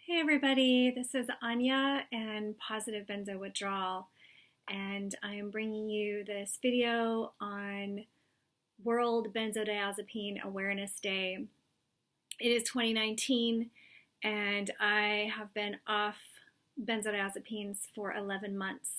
Hey everybody, this is Anya and PositiveBenzoWithdrawal, and I am bringing you this video on World Benzodiazepine Awareness Day. It is 2019 and I have been off benzodiazepines for 11 months.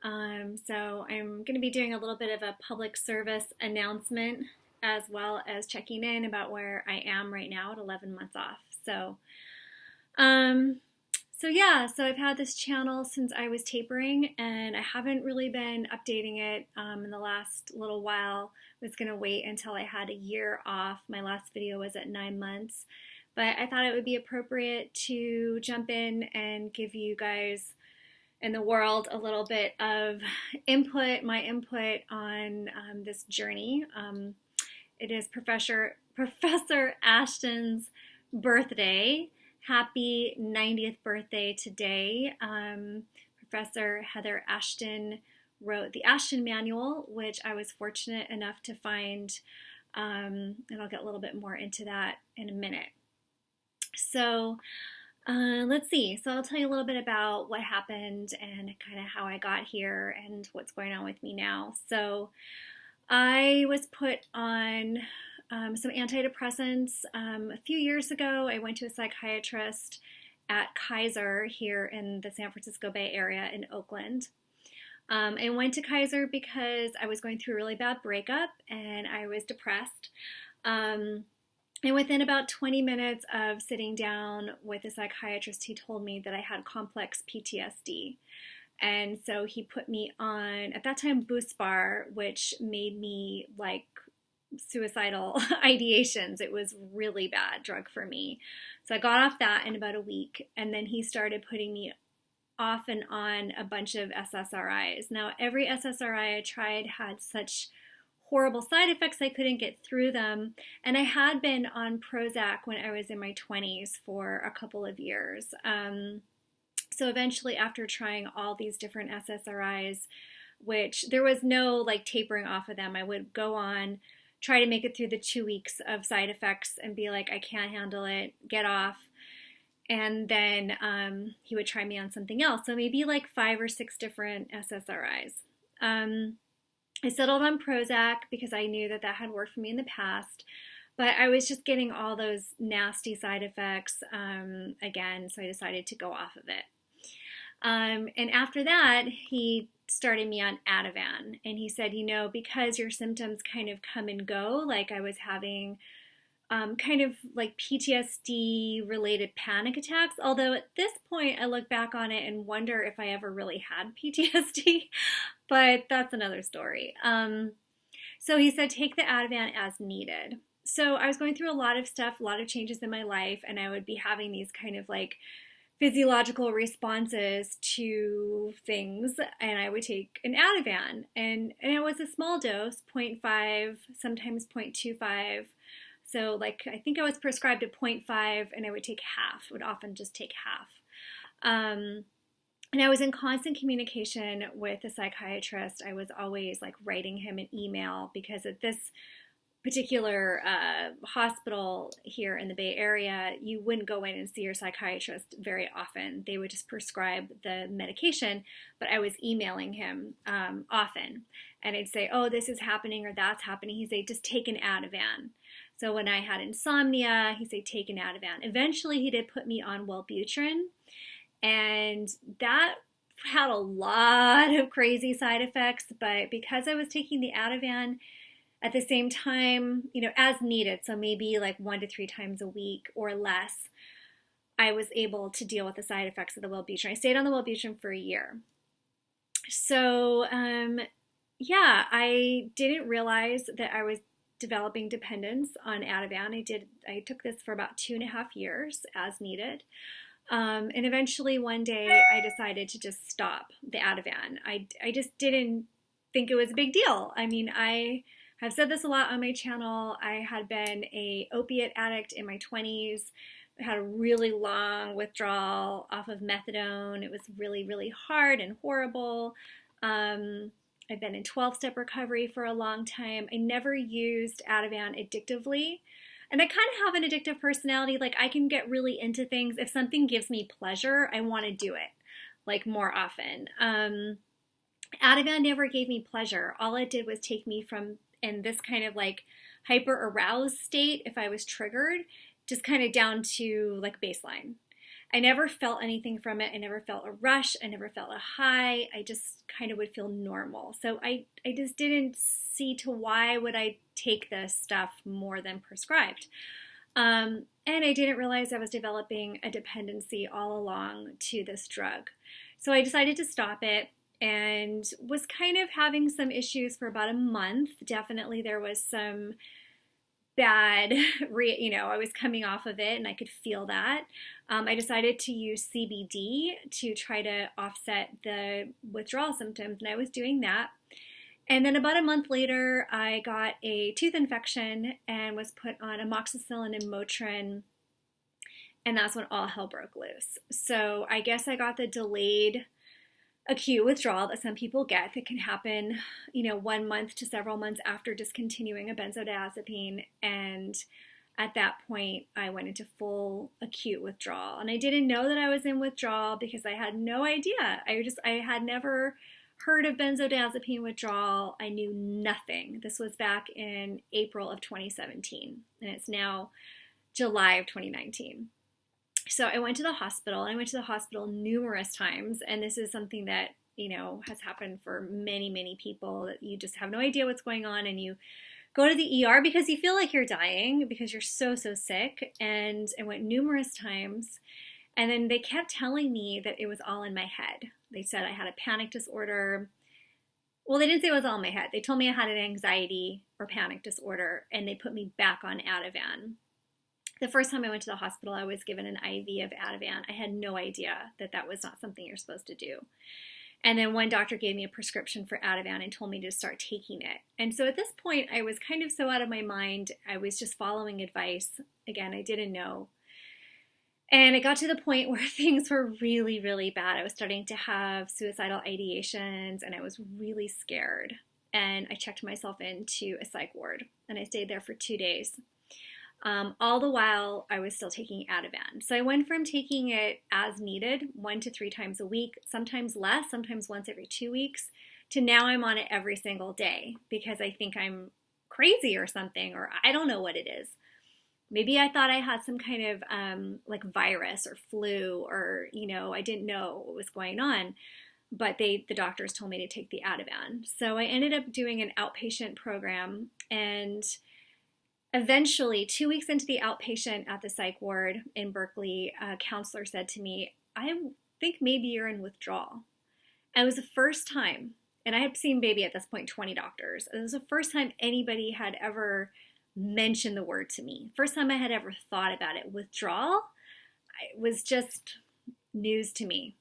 So I'm going to be doing a little bit of a public service announcement as well as checking in about where I am right now at 11 months off. Um, so I've had this channel since I was tapering, and I haven't really been updating it in the last little while. I was going to wait until I had a year off. My last video was at 9 months, but I thought it would be appropriate to jump in and give you guys in the world a little bit of my input on this journey. It is Professor Ashton's birthday. Happy 90th birthday today. Professor Heather Ashton wrote the Ashton Manual, which I was fortunate enough to find, and I'll get a little bit more into that in a minute. So let's see. So I'll tell you a little bit about what happened and kind of how I got here and what's going on with me now. So I was put on some antidepressants. A few years ago, I went to a psychiatrist at Kaiser here in the San Francisco Bay Area in Oakland. I went to Kaiser because I was going through a really bad breakup and I was depressed. And within about 20 minutes of sitting down with a psychiatrist, he told me that I had complex PTSD. And so he put me on, at that time, Buspar, which made me like suicidal ideations. It was really bad drug for me. So I got off that in about a week, and then he started putting me off and on a bunch of SSRIs. Now, every SSRI I tried had such horrible side effects I couldn't get through them, and I had been on Prozac when I was in my 20s for a couple of years. So eventually, after trying all these different SSRIs, which there was no like tapering off of them, I would go on, try to make it through the 2 weeks of side effects and be like, I can't handle it, get off. And then he would try me on something else. So maybe like 5 or 6 different SSRIs. I settled on Prozac because I knew that had worked for me in the past. But I was just getting all those nasty side effects again, so I decided to go off of it. And after that, he started me on Ativan, and he said, because your symptoms kind of come and go, like I was having kind of like PTSD related panic attacks, although at this point I look back on it and wonder if I ever really had PTSD, but that's another story. So he said, take the Ativan as needed. So I was going through a lot of stuff, a lot of changes in my life, and I would be having these kind of like physiological responses to things, and I would take an Ativan, and it was a small dose, 0.5, sometimes 0.25. So like I think I was prescribed at 0.5, and I would take half, would often just take half. And I was in constant communication with a psychiatrist. I was always like writing him an email because at this particular hospital here in the Bay Area, you wouldn't go in and see your psychiatrist very often. They would just prescribe the medication, but I was emailing him often. And I'd say, oh, this is happening or that's happening. He'd say, just take an Ativan. So when I had insomnia, he'd say, take an Ativan. Eventually, he did put me on Wellbutrin, and that had a lot of crazy side effects, but because I was taking the Ativan at the same time, as needed, so maybe like 1 to 3 times a week or less, I was able to deal with the side effects of the Wellbutrin. I stayed on the Wellbutrin for a year. So, I didn't realize that I was developing dependence on Ativan. I took this for about 2.5 years as needed. And eventually one day I decided to just stop the Ativan. I just didn't think it was a big deal. I mean, I've said this a lot on my channel. I had been an opiate addict in my 20s. I had a really long withdrawal off of methadone. It was really, really hard and horrible. I've been in 12-step recovery for a long time. I never used Ativan addictively. And I kind of have an addictive personality. Like, I can get really into things. If something gives me pleasure, I want to do it, like, more often. Ativan never gave me pleasure. All it did was take me from in this kind of like hyper aroused state, if I was triggered, just kind of down to like baseline. I never felt anything from it. I never felt a rush. I never felt a high. I just kind of would feel normal. So I just didn't see to why would I take this stuff more than prescribed. And I didn't realize I was developing a dependency all along to this drug. So I decided to stop it and was kind of having some issues for about a month. Definitely there was some bad, I was coming off of it and I could feel that. I decided to use CBD to try to offset the withdrawal symptoms, and I was doing that. And then about a month later, I got a tooth infection and was put on amoxicillin and Motrin, and that's when all hell broke loose. So I guess I got the delayed acute withdrawal that some people get that can happen, 1 month to several months after discontinuing a benzodiazepine. And at that point, I went into full acute withdrawal. And I didn't know that I was in withdrawal because I had no idea. I had never heard of benzodiazepine withdrawal. I knew nothing. This was back in April of 2017, and it's now July of 2019. So I went to the hospital. I went to the hospital numerous times, and this is something that, has happened for many, many people, that you just have no idea what's going on, and you go to the ER because you feel like you're dying because you're so, so sick. And I went numerous times, and then they kept telling me that it was all in my head. They said I had a panic disorder. Well, they didn't say it was all in my head. They told me I had an anxiety or panic disorder, and they put me back on Ativan. The first time I went to the hospital, I was given an IV of Ativan. I had no idea that that was not something you're supposed to do. And then one doctor gave me a prescription for Ativan and told me to start taking it. And so at this point, I was kind of so out of my mind. I was just following advice. Again, I didn't know. And it got to the point where things were really, really bad. I was starting to have suicidal ideations, and I was really scared. And I checked myself into a psych ward, and I stayed there for 2 days. All the while, I was still taking Ativan. So I went from taking it as needed, 1 to 3 times a week, sometimes less, sometimes once every 2 weeks, to now I'm on it every single day because I think I'm crazy or something, or I don't know what it is. Maybe I thought I had some kind of like virus or flu, or, I didn't know what was going on. But the doctors told me to take the Ativan. So I ended up doing an outpatient program, and eventually, 2 weeks into the outpatient at the psych ward in Berkeley, a counselor said to me, I think maybe you're in withdrawal. And it was the first time, and I had seen maybe at this point 20 doctors. It was the first time anybody had ever mentioned the word to me. First time I had ever thought about it. Withdrawal, it was just news to me.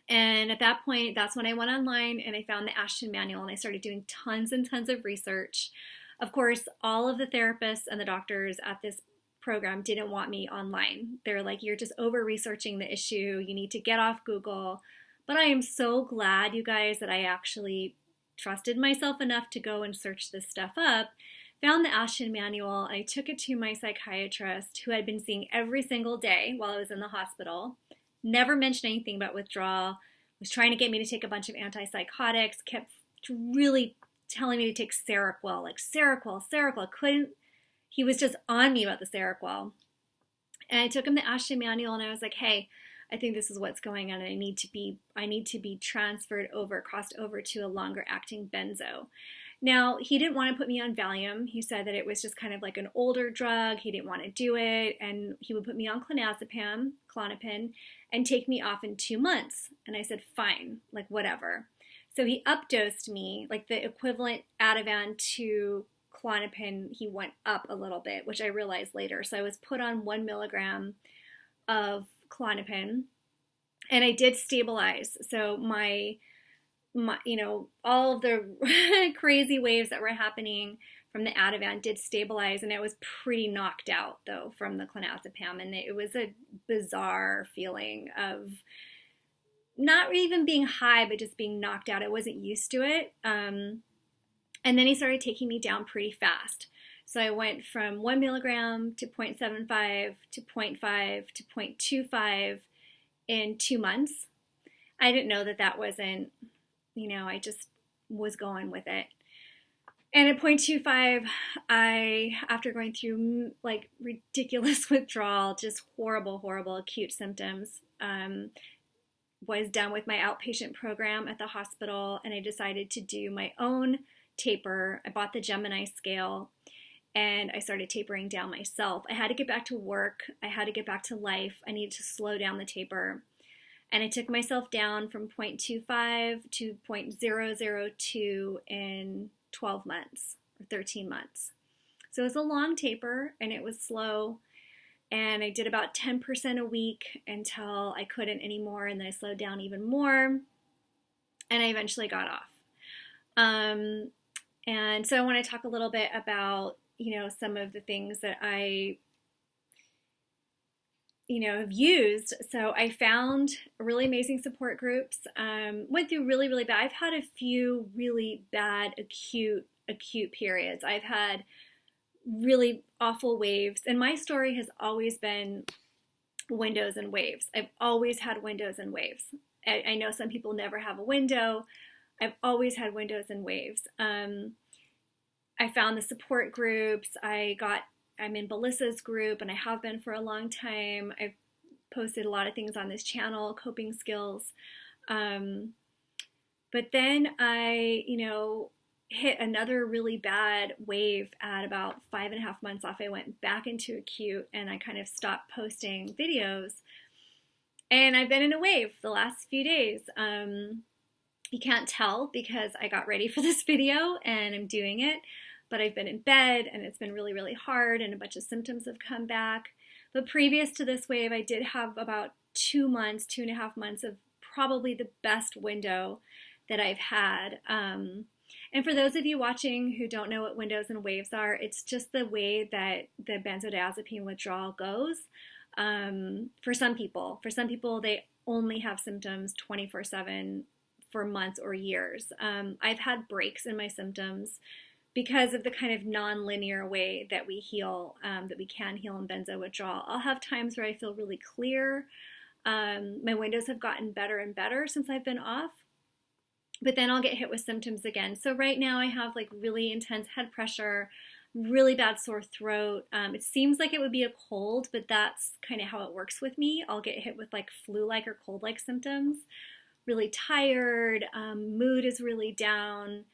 And at that point, that's when I went online and I found the Ashton manual, and I started doing tons and tons of research. Of course, all of the therapists and the doctors at this program didn't want me online. They're like, you're just over-researching the issue. You need to get off Google. But I am so glad, you guys, that I actually trusted myself enough to go and search this stuff up, found the Ashton manual, and I took it to my psychiatrist, who I'd been seeing every single day while I was in the hospital. Never mentioned anything about withdrawal, was trying to get me to take a bunch of antipsychotics, kept really telling me to take Seroquel, like Seroquel, couldn't, he was just on me about the Seroquel. And I took him the Ashton manual, and I was like, hey, I think this is what's going on, and I need to be transferred over, crossed over to a longer acting benzo. Now, he didn't want to put me on Valium. He said that it was just kind of like an older drug. He didn't want to do it, and he would put me on Klonopin, and take me off in 2 months. And I said, fine, like whatever. So he updosed me, like the equivalent Ativan to Klonopin, he went up a little bit, which I realized later. So I was put on 1 milligram of Klonopin, and I did stabilize. So my all of the crazy waves that were happening from the Ativan did stabilize, and I was pretty knocked out though from the clonazepam, and it was a bizarre feeling of not even being high, but just being knocked out. I wasn't used to it. And then he started taking me down pretty fast. So I went from 1 milligram to 0.75 to 0.5 to 0.25 in 2 months. I didn't know that that wasn't, I just was going with it. And at 0.25, after going through like ridiculous withdrawal, just horrible acute symptoms, was done with my outpatient program at the hospital, and I decided to do my own taper. I bought the Gemini scale, and I started tapering down myself. I had to get back to work. I had to get back to life. I needed to slow down the taper. And I took myself down from 0.25 to 0.002 in 12 months or 13 months. So it was a long taper, and it was slow. And I did about 10% a week until I couldn't anymore, and then I slowed down even more, and I eventually got off. And so I want to talk a little bit about, some of the things that I, have used. So I found really amazing support groups, went through really bad. I've had a few really bad acute periods. I've had really awful waves, and my story has always been windows and waves. I've always had windows and waves. I know some people never have a window. I've always had windows and waves. I found the support groups. I'm in Belissa's group, and I have been for a long time. I've posted a lot of things on this channel, coping skills. But then I, hit another really bad wave at about 5.5 months off. I went back into acute, and I kind of stopped posting videos. And I've been in a wave the last few days. You can't tell because I got ready for this video and I'm doing it, but I've been in bed, and it's been really hard, and a bunch of symptoms have come back. But previous to this wave, I did have about 2.5 months of probably the best window that I've had. And for those of you watching who don't know what windows and waves are, it's just the way that the benzodiazepine withdrawal goes. For some people, they only have symptoms 24/7 for months or years. I've had breaks in my symptoms because of the kind of non-linear way that we heal, that we can heal in benzo withdrawal. I'll have times where I feel really clear. My windows have gotten better and better since I've been off, but then I'll get hit with symptoms again. So right now I have like really intense head pressure, really bad sore throat. It seems like it would be a cold, but that's kind of how it works with me. I'll get hit with like flu-like or cold-like symptoms. Really tired, mood is really down.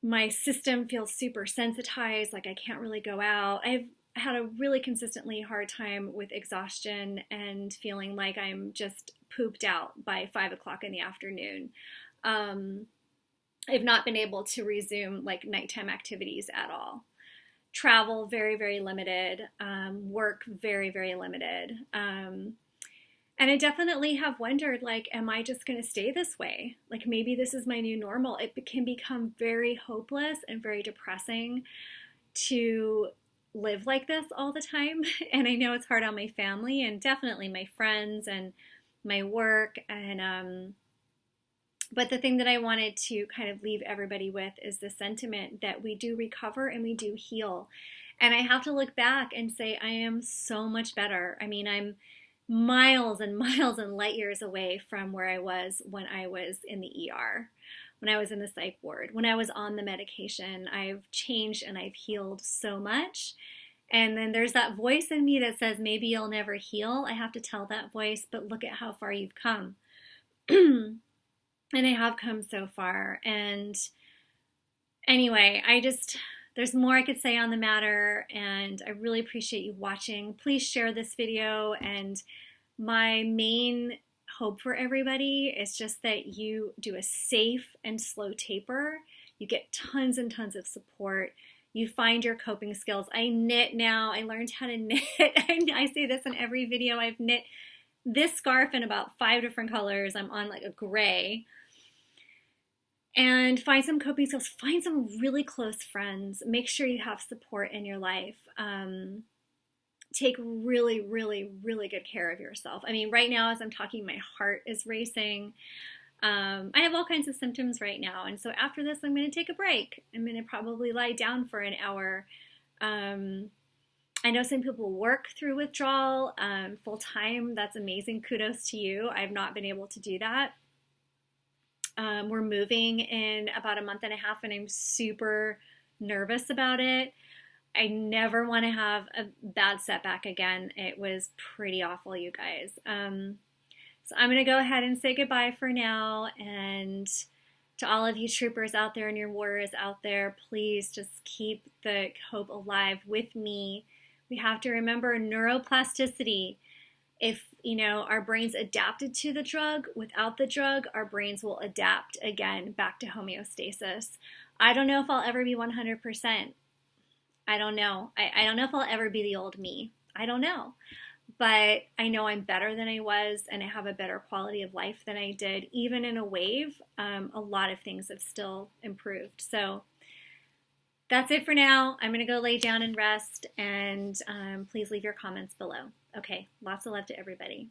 My system feels super sensitized, like I can't really go out. I've had a really consistently hard time with exhaustion and feeling like I'm just pooped out by 5 o'clock in the afternoon. I've not been able to resume like nighttime activities at all. Travel, very limited. Work, very limited. And I definitely have wondered, like, am I just going to stay this way? Like, maybe this is my new normal. It can become very hopeless and very depressing to live like this all the time. And I know it's hard on my family and definitely my friends and my work. And but the thing that I wanted to kind of leave everybody with is the sentiment that we do recover and we do heal. And I have to look back and say, I am so much better. I mean, I'm miles and light years away from where I was when I was in the ER, when I was in the psych ward, when I was on the medication. I've changed and I've healed so much. And then there's that voice in me that says, maybe you'll never heal. I have to tell that voice, but look at how far you've come. And I have come so far. And anyway, there's more I could say on the matter, and I really appreciate you watching. Please share this video, and my main hope for everybody is just that you do a safe and slow taper. You get tons and tons of support. You find your coping skills. I knit now. I learned how to knit. I say this in every video. I've knit this scarf in about 5 different colors. I'm on like a gray. And find some coping skills. Find some really close friends. Make sure you have support in your life. Take really good care of yourself. I mean, right now as I'm talking, my heart is racing. I have all kinds of symptoms right now. And so after this, I'm going to take a break. I'm going to probably lie down for an hour. I know some people work through withdrawal full time. That's amazing. Kudos to you. I've not been able to do that. We're moving in about a month and a half, and I'm super nervous about it. I never want to have a bad setback again. It was pretty awful, you guys. So I'm going to go ahead and say goodbye for now. And to all of you troopers out there and your warriors out there, please just keep the hope alive with me. We have to remember neuroplasticity. If, our brains adapted to the drug, without the drug, our brains will adapt again back to homeostasis. I don't know if I'll ever be 100%. I don't know. I don't know if I'll ever be the old me. I don't know. But I know I'm better than I was, and I have a better quality of life than I did. Even in a wave, a lot of things have still improved. So that's it for now. I'm going to go lay down and rest, and please leave your comments below. Okay, lots of love to everybody.